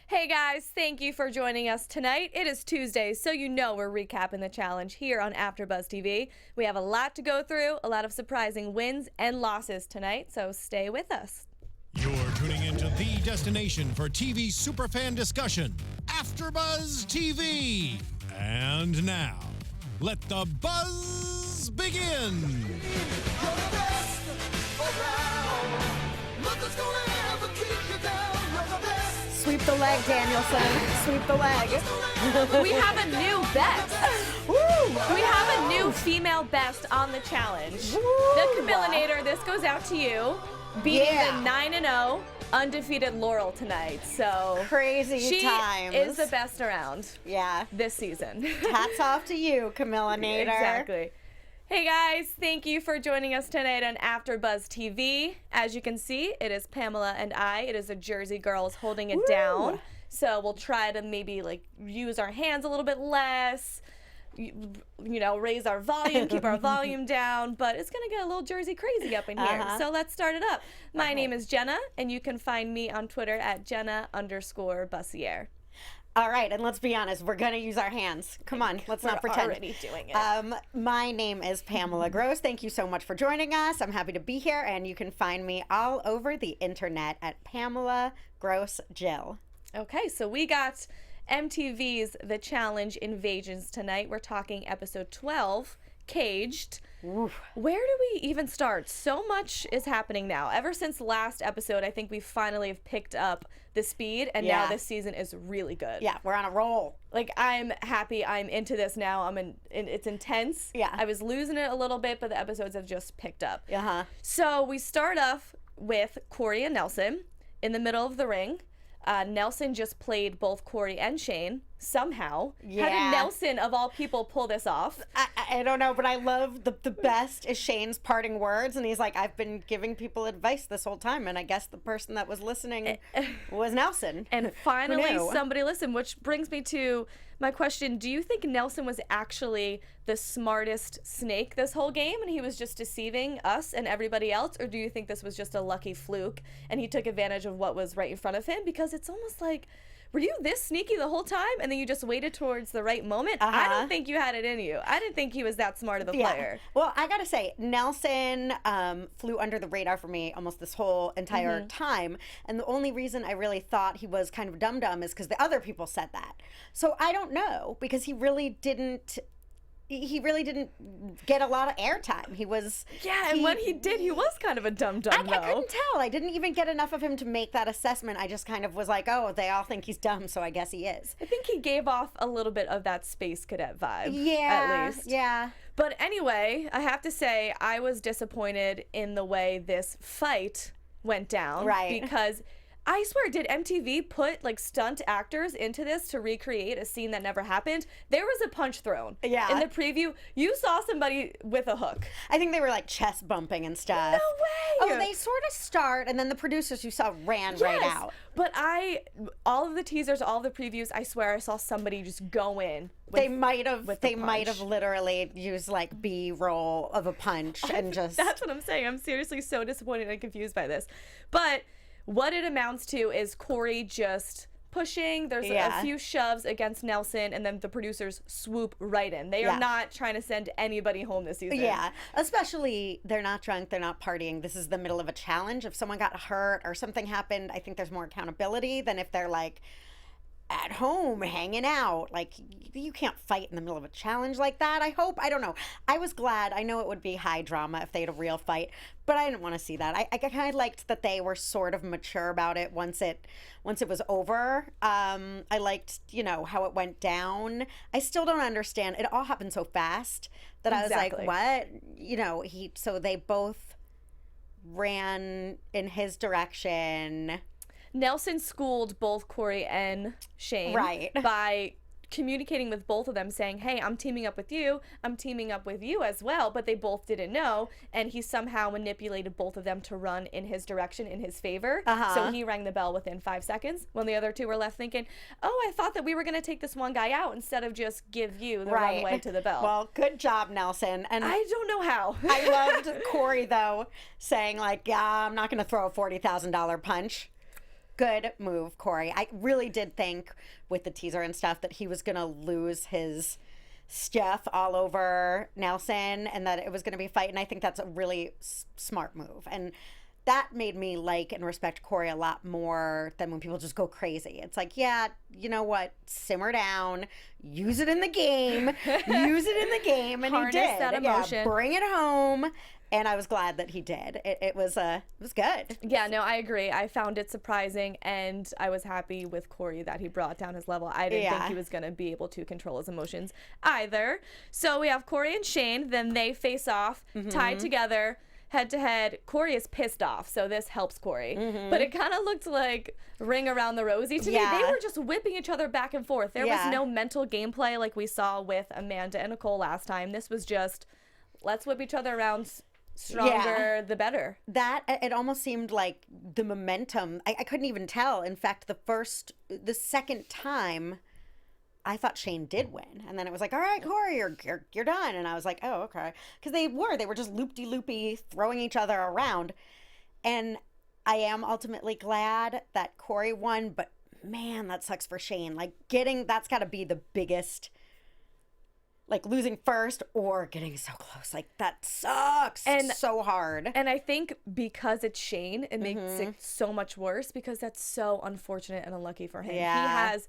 Hey guys, thank you for joining us tonight. It is Tuesday, so you know we're recapping the challenge here on AFTERBUZZ TV. We have a lot to go through, a lot of surprising wins and losses tonight, so stay with us. You're tuning into the destination for TV superfan discussion, AFTERBUZZ TV. And now, let the buzz begin. Sweep the leg, Danielson. Sweep the leg. We have a new best. Woo! We have a new female best on the challenge. Woo! The Camillinator, this goes out to you, beating the 9-0 undefeated Laurel tonight. So Crazy times. She is the best around. Yeah. This season. Hats off to you, Camillinator. Exactly. Hey guys, thank you for joining us tonight on AFTERBUZZ TV. As you can see, it is Pamela and I. It is the Jersey girls holding it down. So we'll try to maybe use our hands a little bit less, you know, raise our volume, keep our volume down, but it's gonna get a little Jersey crazy up in here. So let's start it up. My name is Jenna, and you can find me on Twitter at Jenna_Bussiere. All right, and let's be honest, we're going to use our hands. Come on, let's not pretend. We're already doing it. My name is Pamela Gross. Thank you so much for joining us. I'm happy to be here, and you can find me all over the internet at Pamela Gross Jill. Okay, so we got MTV's The Challenge Invasions tonight. We're talking episode 12, Caged. Oof. Where do we even start? So much is happening now. Ever since last episode, I think we finally have picked up the speed, and now this season is really good. Yeah, we're on a roll. Like, I'm happy. I'm into this now. It's intense. Yeah. I was losing it a little bit, but the episodes have just picked up. Uh-huh. So we start off with Corey and Nelson in the middle of the ring. Nelson just played both Corey and Shane somehow. Yeah. How did Nelson, of all people, pull this off? I don't know, but I love the best is Shane's parting words, and he's like, I've been giving people advice this whole time, and I guess the person that was listening was Nelson. And finally somebody listened, which brings me to my question. Do you think Nelson was actually the smartest snake this whole game, and he was just deceiving us and everybody else, or do you think this was just a lucky fluke, and he took advantage of what was right in front of him? Because it's almost like, were you this sneaky the whole time, and then you just waited towards the right moment? I don't think you had it in you. I didn't think he was that smart of a player. Well, I gotta say, Nelson flew under the radar for me almost this whole entire time, and the only reason I really thought he was kind of dumb is because the other people said that. So I don't know, because he really didn't get a lot of airtime. He was... Yeah, and when he did, he was kind of a dumb-dumb, I couldn't tell. I didn't even get enough of him to make that assessment. I just kind of was like, oh, they all think he's dumb, so I guess he is. I think he gave off a little bit of that Space Cadet vibe, yeah, at least. Yeah. But anyway, I have to say, I was disappointed in the way this fight went down. Right. Because... I swear, did MTV put stunt actors into this to recreate a scene that never happened? There was a punch thrown. Yeah. In the preview, you saw somebody with a hook. I think they were chest bumping and stuff. No way! Oh, they sort of start, and then the producers you saw ran right out. But all of the teasers, all of the previews, I swear I saw somebody just go in. They might have literally used B-roll of a punch and just... That's what I'm saying. I'm seriously so disappointed and confused by this. But what it amounts to is Corey just pushing. There's a few shoves against Nelson, and then the producers swoop right in. They are not trying to send anybody home this season. Yeah, especially they're not drunk, they're not partying. This is the middle of a challenge. If someone got hurt or something happened, I think there's more accountability than if they're at home hanging out. You can't fight in the middle of a challenge like that. I don't know. I was glad. I know it would be high drama if they had a real fight, but I didn't want to see that. I kind of liked that they were sort of mature about it once it was over. I liked, how it went down. I still don't understand. It all happened so fast that I was like, what? So they both ran in his direction. Nelson schooled both Corey and Shane by communicating with both of them, saying, hey, I'm teaming up with you. I'm teaming up with you as well. But they both didn't know. And he somehow manipulated both of them to run in his direction, in his favor. So he rang the bell within 5 seconds when the other two were left thinking, oh, I thought that we were going to take this one guy out instead of just give you the wrong way to the bell. Well, good job, Nelson. And I don't know how. I loved Corey, though, saying, I'm not going to throw a $40,000 punch. Good move, Corey. I really did think with the teaser and stuff that he was going to lose his stuff all over Nelson and that it was going to be a fight. And I think that's a really smart move. And that made me like and respect Corey a lot more than when people just go crazy. It's like, yeah, you know what? Simmer down. Use it in the game. Use it in the game. And Harness he did. that emotion. Yeah, bring it home. And I was glad that he did. It was good. Yeah, no, I agree. I found it surprising, and I was happy with Corey that he brought down his level. I didn't think he was going to be able to control his emotions either. So we have Corey and Shane. Then they face off, tied together, head to head. Corey is pissed off, so this helps Corey. But it kind of looked like Ring Around the Rosie to me. They were just whipping each other back and forth. There was no mental gameplay like we saw with Amanda and Nicole last time. This was just, let's whip each other around. Stronger, the better. That, it almost seemed like the momentum, I couldn't even tell. In fact, the second time, I thought Shane did win. And then it was like, all right, Corey, you're done. And I was like, oh, okay. Because they were just loop-de-loopy, throwing each other around. And I am ultimately glad that Corey won, but man, that sucks for Shane. Like, that's got to be the biggest, like, losing first or getting so close. Like, that sucks so hard. And I think because it's Shane, it makes it so much worse because that's so unfortunate and unlucky for him. Yeah. He has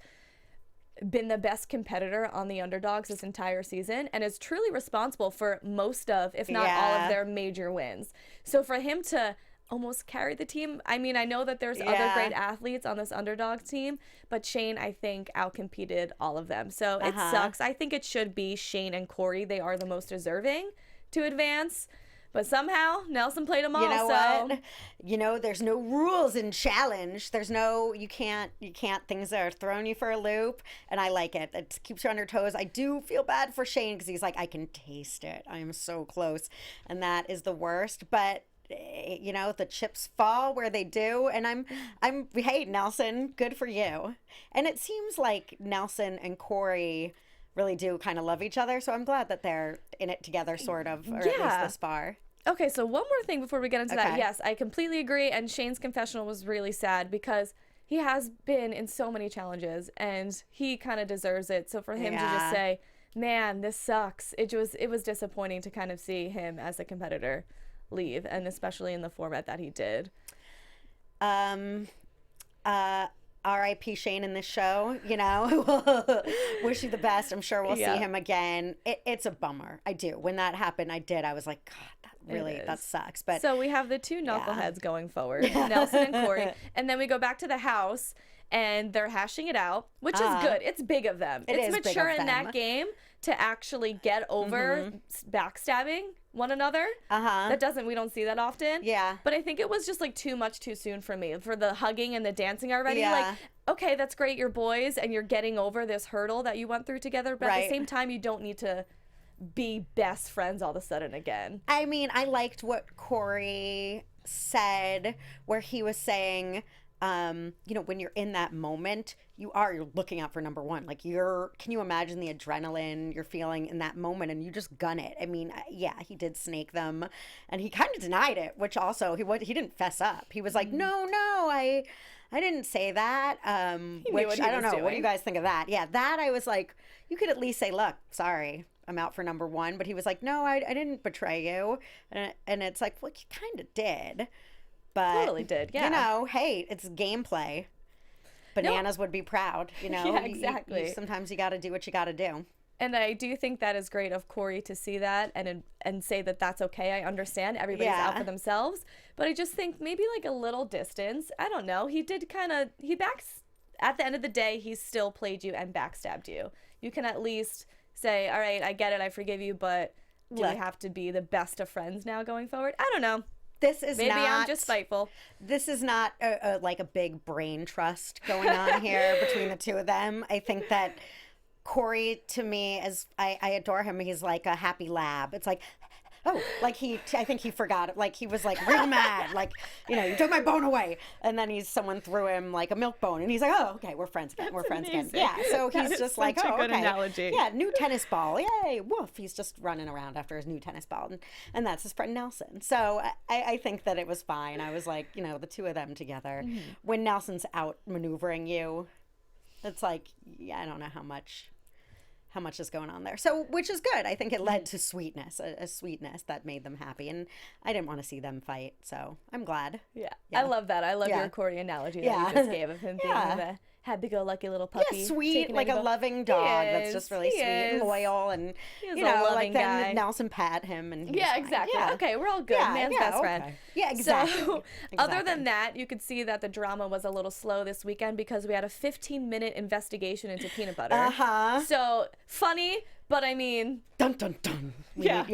been the best competitor on the Underdogs this entire season and is truly responsible for most of, if not all of their major wins. So for him to almost carry the team, I mean, I know that there's other great athletes on this Underdog team, but Shane, I think, outcompeted all of them. So it sucks. I think it should be Shane and Corey. They are the most deserving to advance. But somehow, Nelson played them all. You know what? You know, there's no rules in challenge. There's no, you can't, things are throwing you for a loop. And I like it. It keeps you on your toes. I do feel bad for Shane because he's like, I can taste it. I am so close. And that is the worst. But you know, the chips fall where they do, and hey, Nelson, good for you. And it seems like Nelson and Corey really do kind of love each other, so I'm glad that they're in it together, sort of, or at least this far. Okay, so one more thing before we get into that. Yes, I completely agree, and Shane's confessional was really sad because he has been in so many challenges, and he kind of deserves it. So for him to just say, man, this sucks, it was disappointing to kind of see him as a competitor leave, and especially in the format that he did. R.I.P. Shane in this show, you know. Wish you the best. I'm sure we'll see him again. It's a bummer. I do. When that happened, I was like, God, that sucks. But so we have the two knuckleheads going forward, Nelson and Corey, and then we go back to the house and they're hashing it out, which is good. It's big of them. It's mature in that game to actually get over backstabbing one another. We don't see that often. Yeah. But I think it was just like too much too soon for me, for the hugging and the dancing already. Like, okay, that's great, you're boys and you're getting over this hurdle that you went through together, but at the same time, you don't need to be best friends all of a sudden again. I mean, I liked what Corey said, where he was saying, you know, when you're in that moment, you're looking out for number one. Like, can you imagine the adrenaline you're feeling in that moment, and you just gun it? I mean, yeah, he did snake them, and he kind of denied it, which also, he didn't fess up. He was like, no, I didn't say that. Which, I don't know. What do you guys think of that? Yeah, that I was like, you could at least say, look, sorry, I'm out for number one. But he was like, no, I didn't betray you. And it's like, well, you kind of did. But, totally did, yeah. You know, hey, it's gameplay. Bananas would be proud, you know. Yeah, exactly. Sometimes you got to do what you got to do. And I do think that is great of Corey to see that and say that that's okay. I understand everybody's out for themselves, but I just think maybe like a little distance. I don't know. He did at the end of the day, he still played you and backstabbed you. You can at least say, all right, I get it, I forgive you, but do we have to be the best of friends now going forward? I don't know. Maybe I'm just spiteful. This is not like a big brain trust going on here between the two of them. I think that Corey, to me, I adore him. He's like a happy lab. It's like, Oh, like I think he forgot. Like he was like real mad. Like, you know, you took my bone away. And then someone threw him like a milk bone. And he's like, oh, okay, we're friends again. We're friends again. Yeah. So he's just like, oh, okay. Analogy. Yeah, new tennis ball. Yay. Woof. He's just running around after his new tennis ball. And that's his friend Nelson. So I think that it was fine. I was like, you know, the two of them together. When Nelson's out maneuvering you, it's like, yeah, I don't know how much is going on there. So, which is good. I think it led to sweetness, a sweetness that made them happy. And I didn't want to see them fight. So I'm glad. Yeah. I love that. I love your Corey analogy that you just gave of him being the happy-go-lucky little puppy. Yeah, sweet, like a loving dog that's just really sweet and loyal. And, you know, like then Nelson pat him. And exactly. Yeah. Okay, we're all good. Man's best friend. Yeah, exactly. So, other than that, you could see that the drama was a little slow this weekend because we had a 15-minute investigation into peanut butter. So, funny, but I mean... Dun, dun, dun. Like...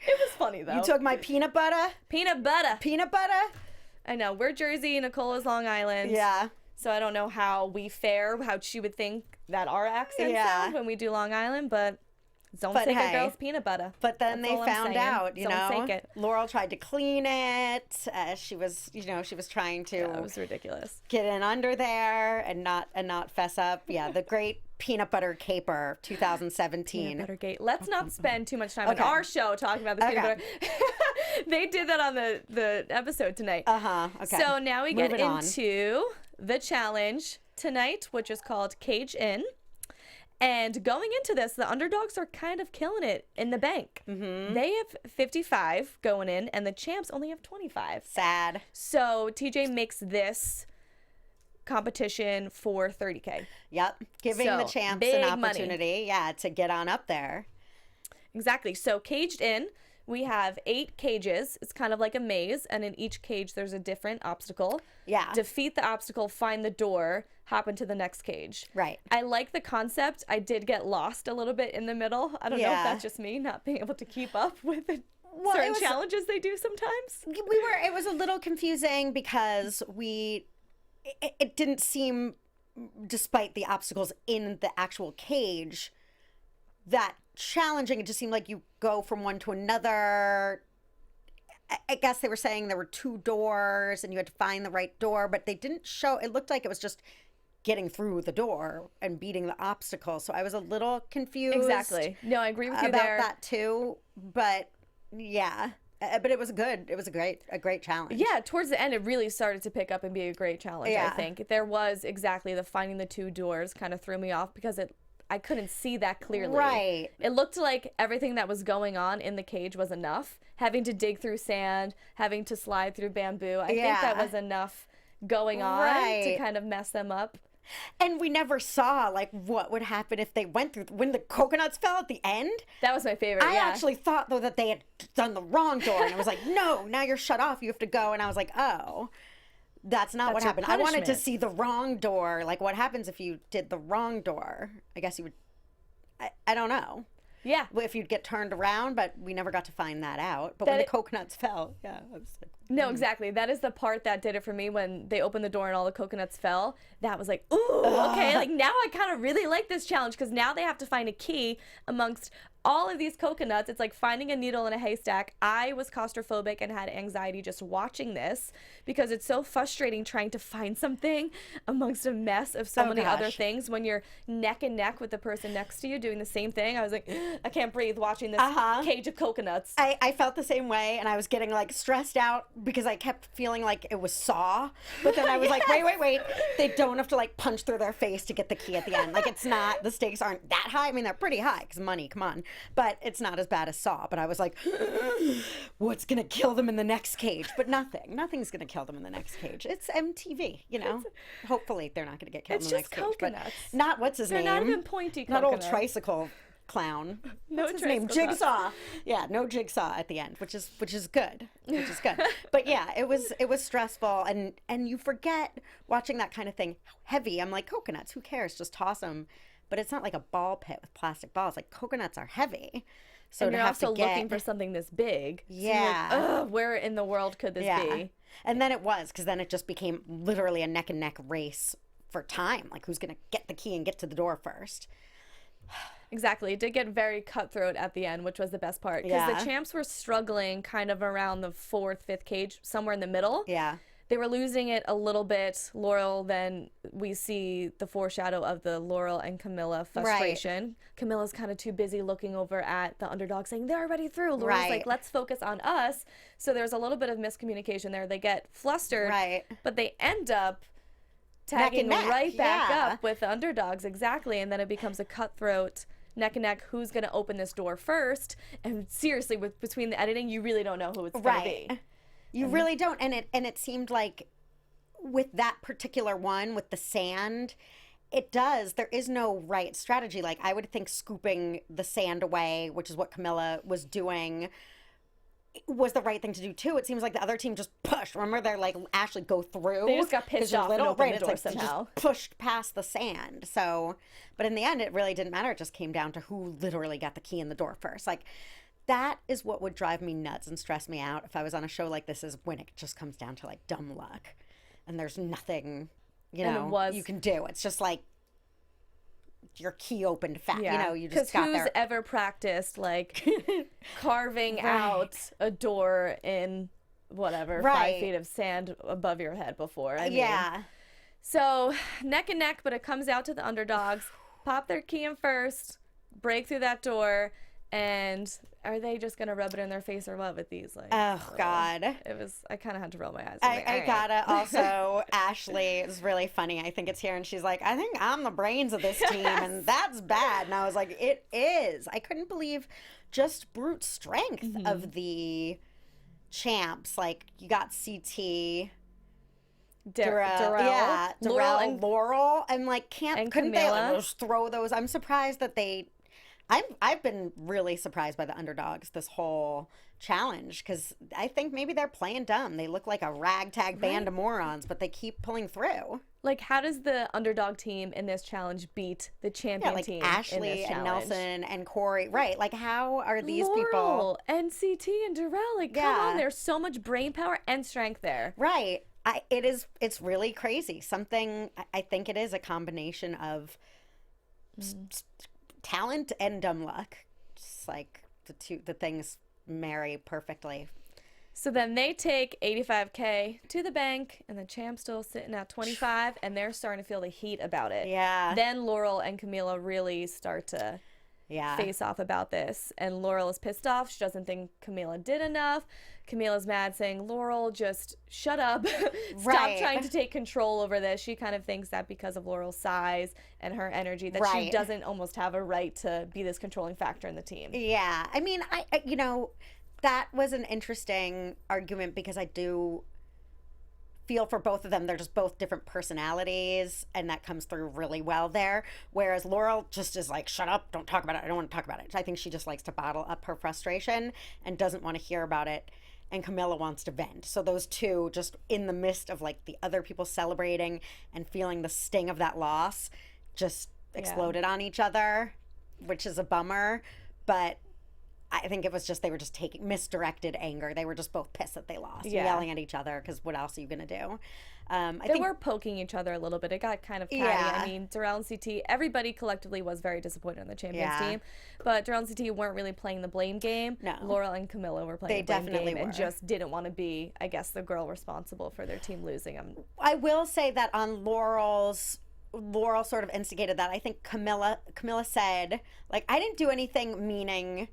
It was funny, though. You took my peanut butter? Peanut butter. Peanut butter? I know. We're Jersey, Nicole is Long Island. Yeah. So I don't know how we fare, how she would think that our accent sound when we do Long Island, but don't say a girl's peanut butter. But then That's they found out, you know. Don't it. Laurel tried to clean it. She was trying to. Yeah, it was ridiculous. Get in under there and not fess up. Yeah, the great peanut butter caper 2017. Peanut butter gate. Let's not spend too much time on our show talking about the peanut butter. They did that on the episode tonight. Okay. So now we get into the challenge tonight, which is called Cage In. And going into this, the underdogs are kind of killing it in the bank. They have 55 going in, and the champs only have 25. Sad. So TJ makes this competition for $30K. Yep. Giving the champs an opportunity, money. To get on up there. Exactly. So Caged In, we have 8 cages. It's kind of like a maze, and in each cage there's a different obstacle. Yeah. Defeat the obstacle, find the door, hop into the next cage. Right. I like the concept. I did get lost a little bit in the middle. I don't know if that's just me not being able to keep up with the certain challenges they do sometimes. It was a little confusing because it didn't seem, despite the obstacles in the actual cage, that challenging. It just seemed like you go from one to another. I guess they were saying there were 2 doors and you had to find the right door, but they didn't show. It looked like it was just getting through the door and beating the obstacle. So I was a little confused. Exactly. No, I agree with you about there. that too. But yeah. But it was good. It was a great challenge. Yeah, towards the end, it really started to pick up and be a great challenge, I think. There was exactly the finding the 2 doors kind of threw me off because I couldn't see that clearly. Right. It looked like everything that was going on in the cage was enough. Having to dig through sand, having to slide through bamboo. I think that was enough going on to kind of mess them up. And we never saw, like, what would happen if they went through, when the coconuts fell at the end. That was my favorite, I actually thought, though, that they had done the wrong door. And it was like, no, now you're shut off. You have to go. And I was like, oh, that's not what happened. I wanted to see the wrong door. Like, what happens if you did the wrong door? I guess you would, I don't know. Yeah. If you'd get turned around, but we never got to find that out. But when the coconuts fell, I was like... No, exactly. That is the part that did it for me when they opened the door and all the coconuts fell. That was like, ooh, okay. Like, now I kind of really like this challenge because now they have to find a key amongst all of these coconuts. It's like finding a needle in a haystack. I was claustrophobic and had anxiety just watching this because it's so frustrating trying to find something amongst a mess of so many other things when you're neck and neck with the person next to you doing the same thing. I was like, I can't breathe watching this cage of coconuts. I felt the same way, and I was getting like stressed out because I kept feeling like it was Saw. But then I was like, wait. They don't have to like punch through their face to get the key at the end. Like, it's not, the stakes aren't that high. I mean, they're pretty high because money, come on. But it's not as bad as Saw. But I was like, what's going to kill them in the next cage? But nothing's going to kill them in the next cage. It's MTV, you know? Hopefully they're not going to get killed in the next cage. Coconuts. But not, what's his name? They're not even pointy coconuts. Not old tricycle clown. What's his name? Jigsaw. Yeah, no Jigsaw at the end, which is good. But yeah, it was stressful, and you forget watching that kind of thing how heavy. I'm like, coconuts, who cares? Just toss them. But it's not like a ball pit with plastic balls. Like, coconuts are heavy. So and you're also looking for something this big. Yeah. So like, where in the world could this be? And then it was, because then it just became literally a neck and neck race for time. Like, who's going to get the key and get to the door first? Exactly. It did get very cutthroat at the end, which was the best part. Because the champs were struggling kind of around the 4th, 5th cage, somewhere in the middle. Yeah. They were losing it a little bit. Laurel, then we see the foreshadow of the Laurel and Camilla frustration. Right. Camilla's kind of too busy looking over at the underdog saying, they're already through. Laurel's like, let's focus on us. So there's a little bit of miscommunication there. They get flustered, but they end up tagging right back up with the underdogs. Exactly. And then it becomes a cutthroat neck and neck. Who's going to open this door first? And seriously, between the editing, you really don't know who it's going to be. You really don't. And it seemed like with that particular one, with the sand, there is no right strategy. Like, I would think scooping the sand away, which is what Camilla was doing, was the right thing to do too. It seems like the other team just pushed. Remember, they're like, Ashley, go through. They just got pissed off and opened the door somehow. Just pushed past the sand. So, but in the end, it really didn't matter. It just came down to who literally got the key in the door first. Like, that is what would drive me nuts and stress me out if I was on a show like this, is when it just comes down to like dumb luck and there's nothing, you can do. It's just like your key opened fast. You know, you just got there. Because who's ever practiced like carving out a door in whatever 5 feet of sand above your head before? I mean, so neck and neck, but it comes out to the underdogs. Pop their key in first, break through that door. And are they just gonna rub it in their face or what with these? Like, God, it was. I kind of had to roll my eyes. I gotta also. Ashley is really funny. I think it's here, and she's like, "I think I'm the brains of this team, and that's bad." And I was like, "It is." I couldn't believe just brute strength of the champs. Like, you got CT. Darrell, Laurel, and like couldn't Camilla. they like, just throw those? I'm surprised that they. I've been really surprised by the underdogs this whole challenge, because I think maybe they're playing dumb. They look like a ragtag band of morons, but they keep pulling through. Like, how does the underdog team in this challenge beat the champion team Ashley in this and challenge? Nelson and Corey? Right. Like, how are these Laurel people? and CT and Darrell, like, come on, there's so much brain power and strength there. Right. It's really crazy. I think it is a combination of talent and dumb luck. Just like the things marry perfectly. So then they take $85K to the bank, and the champ's still sitting at 25, and they're starting to feel the heat about it. Yeah. Then Laurel and Camilla really start to face off about this, and Laurel is pissed off. She doesn't think Camilla did enough. Camilla's mad, saying, Laurel, just shut up. Stop trying to take control over this. She kind of thinks that because of Laurel's size and her energy, that she doesn't almost have a right to be this controlling factor in the team. Yeah. I mean, I that was an interesting argument, because I do feel for both of them. They're just both different personalities, and that comes through really well there. Whereas Laurel just is like, shut up, don't talk about it. I don't want to talk about it. I think she just likes to bottle up her frustration and doesn't want to hear about it. And Camilla wants to vent. So those two, just in the midst of like the other people celebrating and feeling the sting of that loss, just exploded on each other, which is a bummer. But I think it was just, they were just taking misdirected anger. They were just both pissed that they lost, yelling at each other, because what else are you going to do? They were poking each other a little bit. It got kind of catty. I mean, Darrell and CT, everybody collectively was very disappointed in the champions team. But Darrell and CT weren't really playing the blame game. No. Laurel and Camilla were playing the blame game and just didn't want to be, I guess, the girl responsible for their team losing. I will say that on Laurel sort of instigated that. I think Camilla said, like, I didn't do anything meaning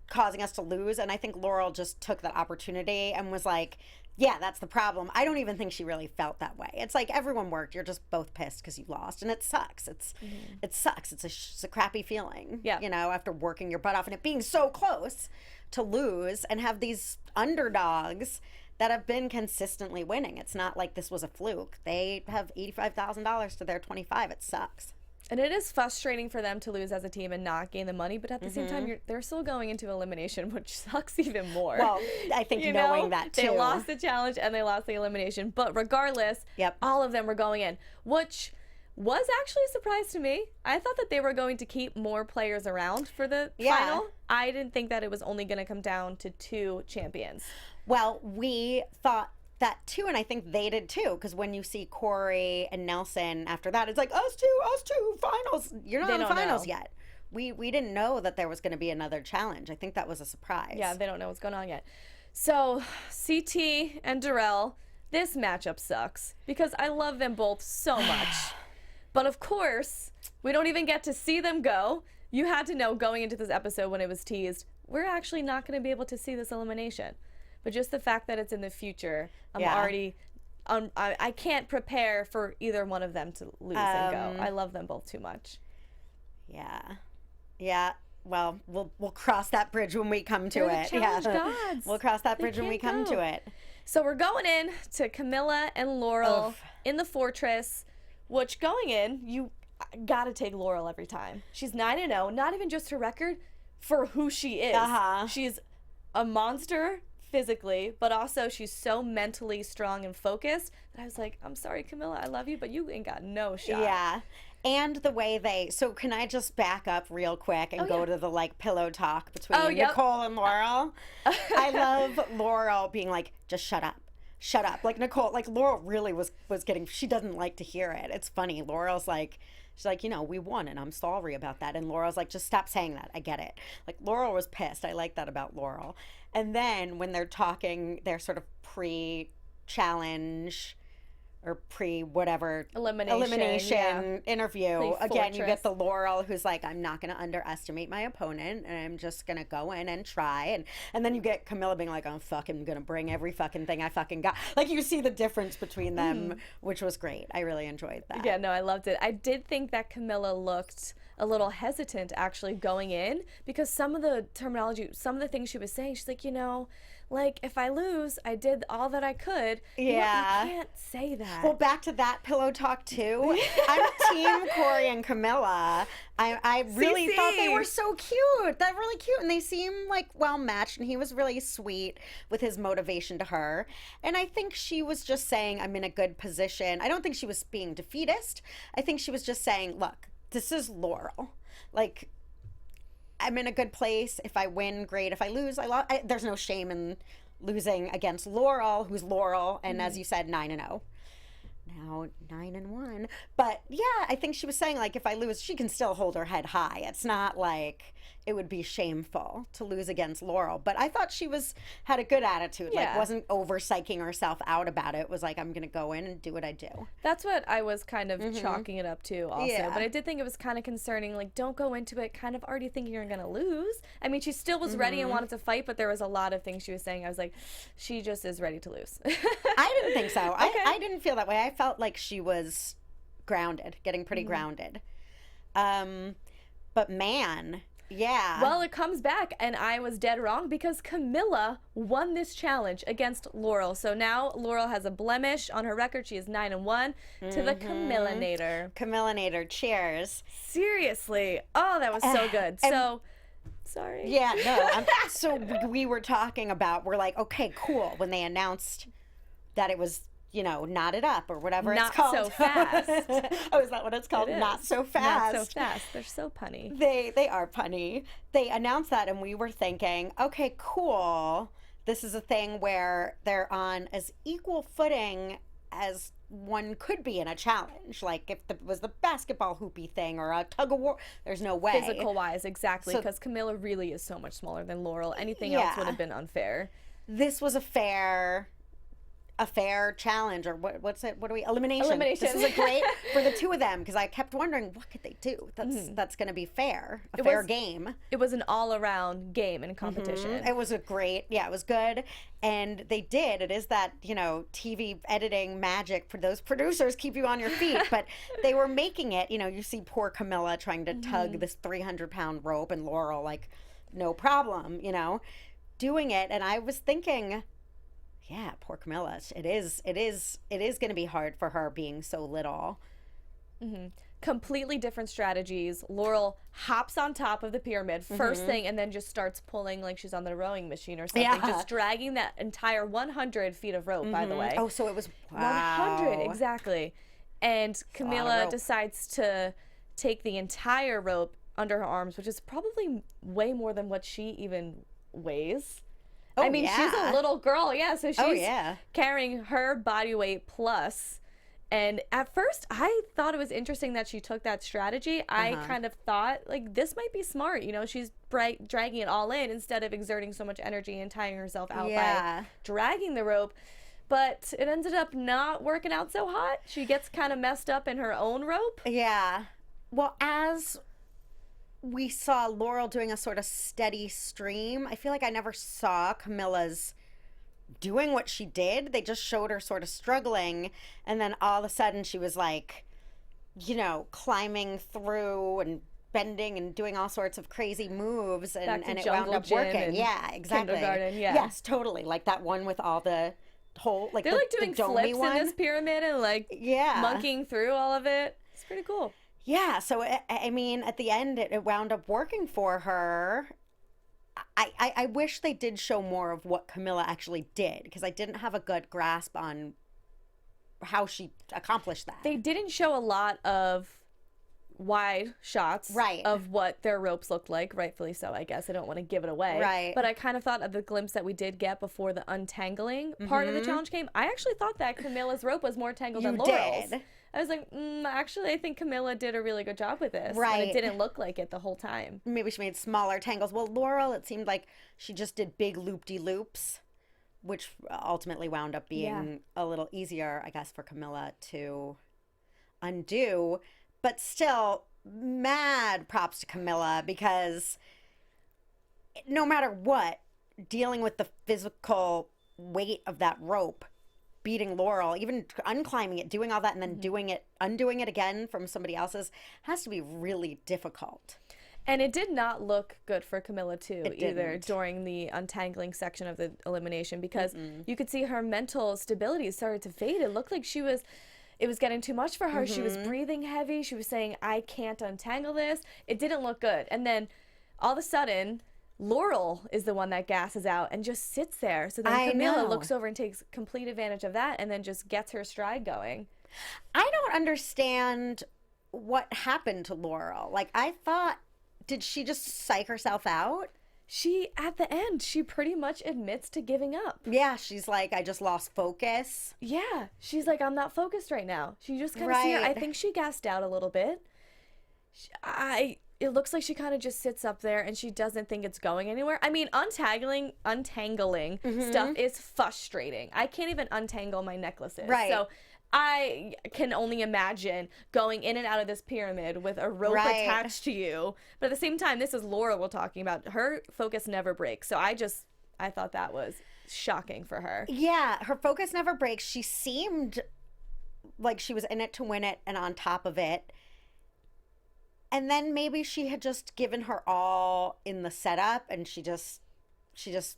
causing us to lose, and I think Laurel just took that opportunity and was like, yeah, that's the problem. I don't even think she really felt that way. It's like, everyone worked, you're just both pissed because you lost, and it sucks. It sucks. It's a crappy feeling, after working your butt off and it being so close to lose, and have these underdogs that have been consistently winning. It's not like this was a fluke. They have $85,000 to their 25. It sucks. And it is frustrating for them to lose as a team and not gain the money, but at the same time, they're still going into elimination, which sucks even more. Well, I think knowing that, too. They lost the challenge and they lost the elimination, but regardless, all of them were going in, which was actually a surprise to me. I thought that they were going to keep more players around for the final. I didn't think that it was only going to come down to 2 champions. Well, we thought that too, and I think they did too, because when you see Corey and Nelson after that, it's like, us two, finals. You're not in the finals yet. we didn't know that there was going to be another challenge. I think that was a surprise. Yeah, they don't know what's going on yet. So, CT and Darrell, this matchup sucks because I love them both so much. But of course, we don't even get to see them go. You had to know going into this episode when it was teased, we're actually not going to be able to see this elimination. But just the fact that it's in the future, I'm already... I can't prepare for either one of them to lose and go. I love them both too much. Yeah. Well, we'll cross that bridge when we come to They're it. the challenge gods. We'll cross that bridge when we can't come go. to it. So we're going in to Camilla and Laurel in the fortress, which going in, you gotta take Laurel every time. She's 9-0, not even just her record, for who she is. She's a monster physically, but also she's so mentally strong and focused that I was like, I'm sorry, Camilla, I love you, but you ain't got no shot. Yeah. And the way so can I just back up real quick and go to the like pillow talk between Nicole and Laurel? I love Laurel being like, just shut up. Shut up. Like Nicole, like Laurel really was getting, she doesn't like to hear it. It's funny. Laurel's like, she's like, we won and I'm sorry about that. And Laurel's like, just stop saying that. I get it. Like Laurel was pissed. I like that about Laurel. And then when they're talking, they're sort of pre-challenge or pre-whatever elimination interview. Again, you get the Laurel who's like, I'm not going to underestimate my opponent and I'm just going to go in and try. And then you get Camilla being like, I'm fucking going to bring every fucking thing I fucking got. Like you see the difference between them, which was great. I really enjoyed that. Yeah, no, I loved it. I did think that Camilla looked a little hesitant actually going in because some of the terminology, some of the things she was saying, she's like, like, if I lose, I did all that I could. Yeah. You can't say that. Well, back to that pillow talk, too. I'm team Corey and Camilla. I really thought they were so cute. They're really cute. And they seem, like, well-matched. And he was really sweet with his motivation to her. And I think she was just saying, I'm in a good position. I don't think she was being defeatist. I think she was just saying, look, this is Laurel. Like... I'm in a good place. If I win, great. If I lose, I lost. There's no shame in losing against Laurel, who's Laurel, and as you said, 9-0. Now 9-1. But yeah, I think she was saying like if I lose, she can still hold her head high. It's not like it would be shameful to lose against Laurel. But I thought she had a good attitude. Yeah. Like wasn't over psyching herself out about it. It was like I'm gonna go in and do what I do. That's what I was kind of chalking it up to also. Yeah. But I did think it was kind of concerning. Like, don't go into it kind of already thinking you're going to lose. I mean, she still was ready and wanted to fight, but there was a lot of things she was saying. I was like, she just is ready to lose. I didn't think so. Okay. I didn't feel that way. I felt like she was grounded, getting pretty grounded. But man, yeah. Well, it comes back, and I was dead wrong because Camilla won this challenge against Laurel. So now Laurel has a blemish on her record. She is 9-1 to the Camillinator. Camillinator, cheers. Seriously. Oh, that was so good. So, sorry. Yeah, no. So we were talking about, we're like, okay, cool. When they announced that it was, knotted up or whatever Not it's called. so fast. Oh, is that what it's called? It is. Not so fast. Not so fast. They're so punny. They are punny. They announced that and we were thinking, okay, cool. This is a thing where they're on as equal footing as one could be in a challenge. Like if it was the basketball hoopy thing or a tug of war, there's no way. Physical wise, exactly. Because Camilla really is so much smaller than Laurel. Anything else would have been unfair. This was a fair challenge, or what's it? What are we? Elimination. This is a great for the two of them because I kept wondering what could they do that's going to be fair, a fair game. It was an all-around game and competition. It was it was good, and they did. It is that TV editing magic for those producers keep you on your feet, but they were making it. You see poor Camilla trying to tug this 300-pound rope, and Laurel like no problem, doing it, and I was thinking. Yeah, poor Camilla. It is going to be hard for her being so little. Completely different strategies. Laurel hops on top of the pyramid first thing and then just starts pulling like she's on the rowing machine or something. Yeah. Just dragging that entire 100 feet of rope, by the way. Oh, so it was 100, exactly. And Camilla decides to take the entire rope under her arms, which is probably way more than what she even weighs. I mean, she's a little girl, so she's carrying her body weight plus, And at first, I thought it was interesting that she took that strategy. I kind of thought, like, this might be smart. You know, she's dragging it all in instead of exerting so much energy and tiring herself out by dragging the rope. But it ended up not working out so hot. She gets kind of messed up in her own rope. Yeah. Well, as we saw Laurel doing a sort of steady stream, I feel like I never saw Camilla's doing what she did. They just showed her sort of struggling, and then all of a sudden she was like, you know, climbing through and bending and doing all sorts of crazy moves, and it wound up working. Yeah, exactly. Kindergarten, yeah. Yes, totally. Like that one with all the whole, like, they're like doing flips one in this pyramid and like monkeying through all of it. It's pretty cool. Yeah, so I mean, at the end, it wound up working for her. I wish they did show more of what Camilla actually did, because I didn't have a good grasp on how she accomplished that. They didn't show a lot of wide shots of what their ropes looked like, rightfully so, I guess. I don't want to give it away. Right. But I kind of thought of the glimpse that we did get before the untangling part of the challenge came. I actually thought that Camilla's rope was more tangled than Laurel's. Did. I was like, actually, I think Camilla did a really good job with this. Right. And it didn't look like it the whole time. Maybe she made smaller tangles. Well, Laurel, it seemed like she just did big loop-de-loops, which ultimately wound up being a little easier, I guess, for Camilla to undo. But still, mad props to Camilla, because no matter what, dealing with the physical weight of that rope, beating Laurel, even unclimbing it, doing all that, and then undoing it again from somebody else's, has to be really difficult. And it did not look good for Camilla, too, either, during the untangling section of the elimination, because you could see her mental stability started to fade. It looked like it was getting too much for her. She was breathing heavy. She was saying, I can't untangle this. It didn't look good. And then all of a sudden, Laurel is the one that gasses out and just sits there. So then Camilla looks over and takes complete advantage of that and then just gets her stride going. I don't understand what happened to Laurel. Like, I thought, did she just psych herself out? At the end, she pretty much admits to giving up. Yeah, she's like, I just lost focus. Yeah, she's like, I'm not focused right now. She just kind of see her. I think she gassed out a little bit. It looks like she kind of just sits up there and she doesn't think it's going anywhere. I mean, untangling stuff is frustrating. I can't even untangle my necklaces. Right. So I can only imagine going in and out of this pyramid with a rope attached to you. But at the same time, this is Laurel we're talking about. Her focus never breaks. So I thought that was shocking for her. Yeah, her focus never breaks. She seemed like she was in it to win it and on top of it. And then maybe she had just given her all in the setup, and she just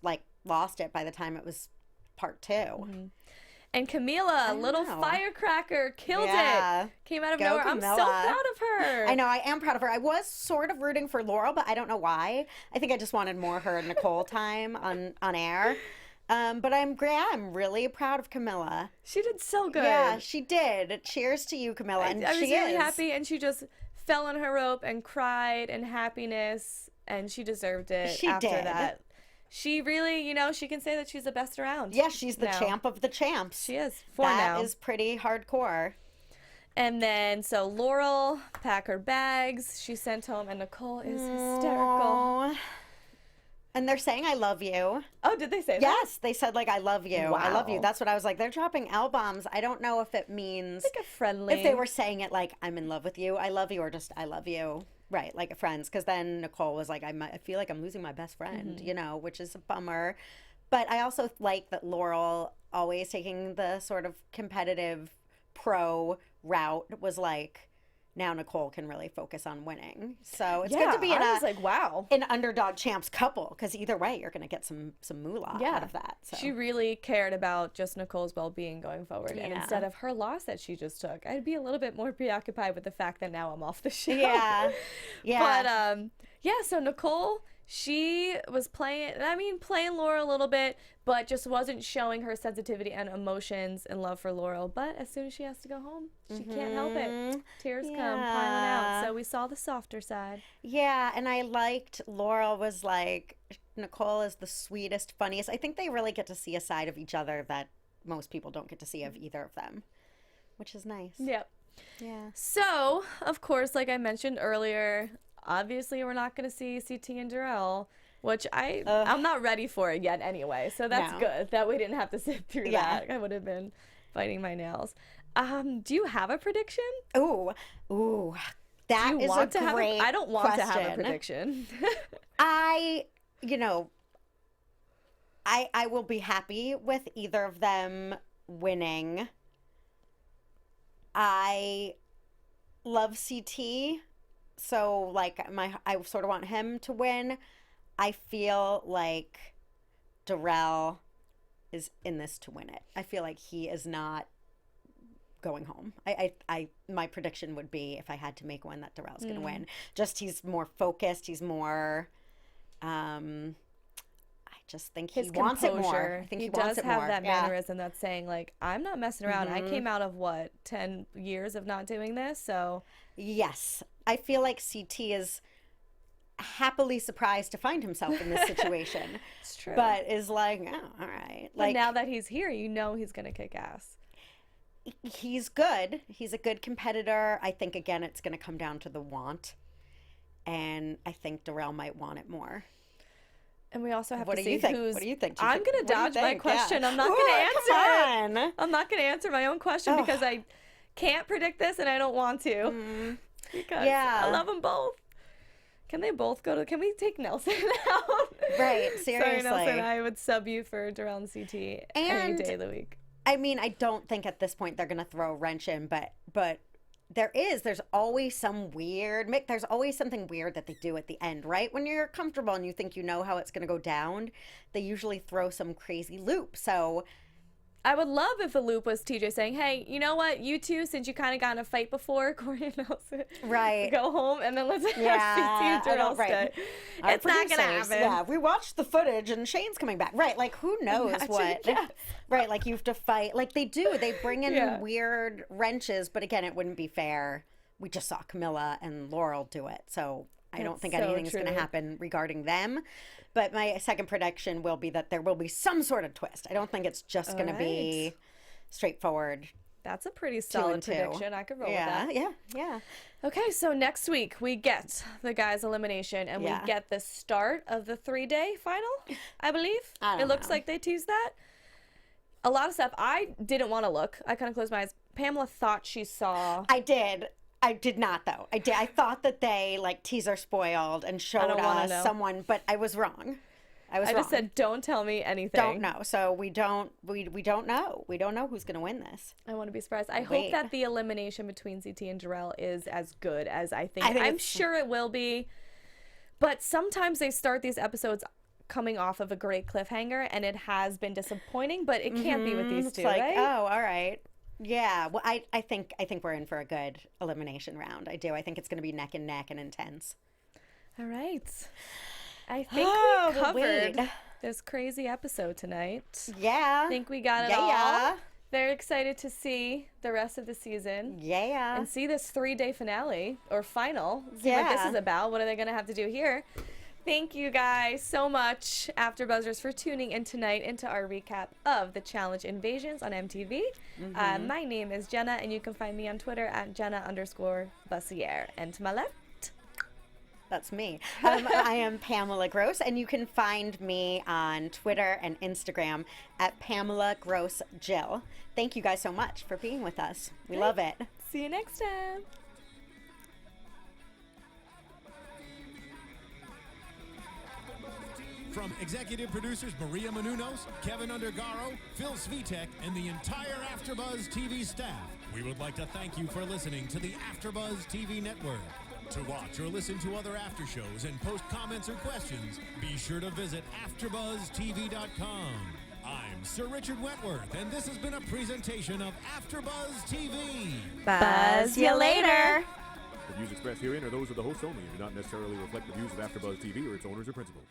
like lost it by the time it was part 2. And Camila, little firecracker, killed it. Came out of nowhere. Camilla. I'm so proud of her. I know, I am proud of her. I was sort of rooting for Laurel, but I don't know why. I think I just wanted more her and Nicole time on air. But I'm really proud of Camilla. She did so good. Yeah, she did. Cheers to you, Camilla. I was really happy, and she just fell on her rope and cried in happiness, and she deserved it after that. She really, she can say that she's the best around. Yeah, she's the champ of the champs. She is. That is pretty hardcore. And then, so Laurel packed her bags. She sent home, and Nicole is hysterical. And they're saying, I love you. Oh, did they say that? Yes, they said, like, I love you. Wow. I love you. That's what I was like. They're dropping L-bombs. I don't know if it means... Like a friendly... If they were saying it like, I'm in love with you, I love you, or just, I love you. Right, like a friends. Because then Nicole was like, I feel like I'm losing my best friend, which is a bummer. But I also like that Laurel, always taking the sort of competitive pro route, was like... Now Nicole can really focus on winning. So it's good to be an underdog champs couple, because either way you're going to get some moolah out of that. So. She really cared about just Nicole's well-being going forward. And instead of her loss that she just took, I'd be a little bit more preoccupied with the fact that now I'm off the show. Yeah. But so Nicole, she was playing Laurel a little bit, but just wasn't showing her sensitivity and emotions and love for Laurel. But as soon as she has to go home, she can't help it. Tears come piling out. So we saw the softer side. Yeah, and I liked Laurel was like, Nicole is the sweetest, funniest. I think they really get to see a side of each other that most people don't get to see of either of them, which is nice. Yep. Yeah. So, of course, like I mentioned earlier, obviously we're not going to see CT and Darrell, which I'm not ready for it yet anyway. So that's good that we didn't have to sit through that. I would have been biting my nails. Do you have a prediction? Ooh, that is a great I don't want question. to have a prediction. I will be happy with either of them winning. I love CT, so like I sort of want him to win. I feel like Darrell is in this to win it. I feel like he is not going home. My prediction would be, if I had to make one, that Darrell's going to win. Just he's more focused. He's more. I just think he wants it more. I think he wants it more. does have that mannerism that's saying, like, I'm not messing around. I came out of 10 years of not doing this, so. Yes, I feel like CT is happily surprised to find himself in this situation. It's true. But is like, oh, all right. But now that he's here, you know he's gonna kick ass. He's good. He's a good competitor. I think, again, it's going to come down to the want. And I think Darrell might want it more. And we also have to see who's... What do you think? I'm going to dodge my question. I'm not going to answer it. I'm not going to answer my own question because I can't predict this and I don't want to. Because I love them both. Can they both go to... Can we take Nelson out? Right, seriously. Sorry, Nelson. I would sub you for Darrell and CT any day of the week. I mean, I don't think at this point they're going to throw a wrench in, but there's always some weird, there's always something weird that they do at the end, right? When you're comfortable and you think you know how it's going to go down, they usually throw some crazy loop. So I would love if the loop was TJ saying, hey, you know what, you two, since you kind of got in a fight before, Corey and Nelson, go home and then let's have CT and Darrell stay. It's not going to happen. Yeah, we watched the footage and Shane's coming back. Right, like who knows what. Yes. Right, like you have to fight. Like they do. They bring in weird wrenches, but again, it wouldn't be fair. We just saw Camilla and Laurel do it. So I don't think anything is going to happen regarding them. But my second prediction will be that there will be some sort of twist. I don't think it's just going to be straightforward. That's a pretty solid prediction. I could roll with that. Yeah. Okay, so next week we get the guys' elimination and we get the start of the 3-day final, I believe. It looks like they teased that. A lot of stuff. I didn't want to look. I kind of closed my eyes. Pamela thought she saw. I did. I did not, though. I thought that they, like, teaser spoiled and showed us someone, but I was wrong. I just said, don't tell me anything. Don't know. So we don't know. We don't know who's going to win this. I want to be surprised. I hope that the elimination between CT and Darrell is as good as I think. I'm sure it will be. But sometimes they start these episodes coming off of a great cliffhanger, and it has been disappointing, but it can't be with these two, right? Oh, all right. Yeah, well, I think we're in for a good elimination round. I do. I think it's going to be neck and neck and intense. All right. I think we covered this crazy episode tonight. Yeah. I think we got it all. Very excited to see the rest of the season. Yeah. And see this 3-day finale or final. See what this is about. What are they going to have to do here? Thank you guys so much, AfterBuzzers, for tuning in tonight into our recap of the Challenge Invasions on MTV. My name is Jenna, and you can find me on Twitter at Jenna_Bussiere. And to my left, that's me. I am Pamela Gross, and you can find me on Twitter and Instagram at Pamela Gross Jill. Thank you guys so much for being with us. We love it. See you next time. From executive producers Maria Menounos, Kevin Undergaro, Phil Svitek, and the entire AfterBuzz TV staff, we would like to thank you for listening to the AfterBuzz TV network. To watch or listen to other after shows and post comments or questions, be sure to visit AfterBuzzTV.com. I'm Sir Richard Wentworth, and this has been a presentation of AfterBuzz TV. Buzz you later. The views expressed herein are those of the hosts only and do not necessarily reflect the views of AfterBuzz TV or its owners or principals.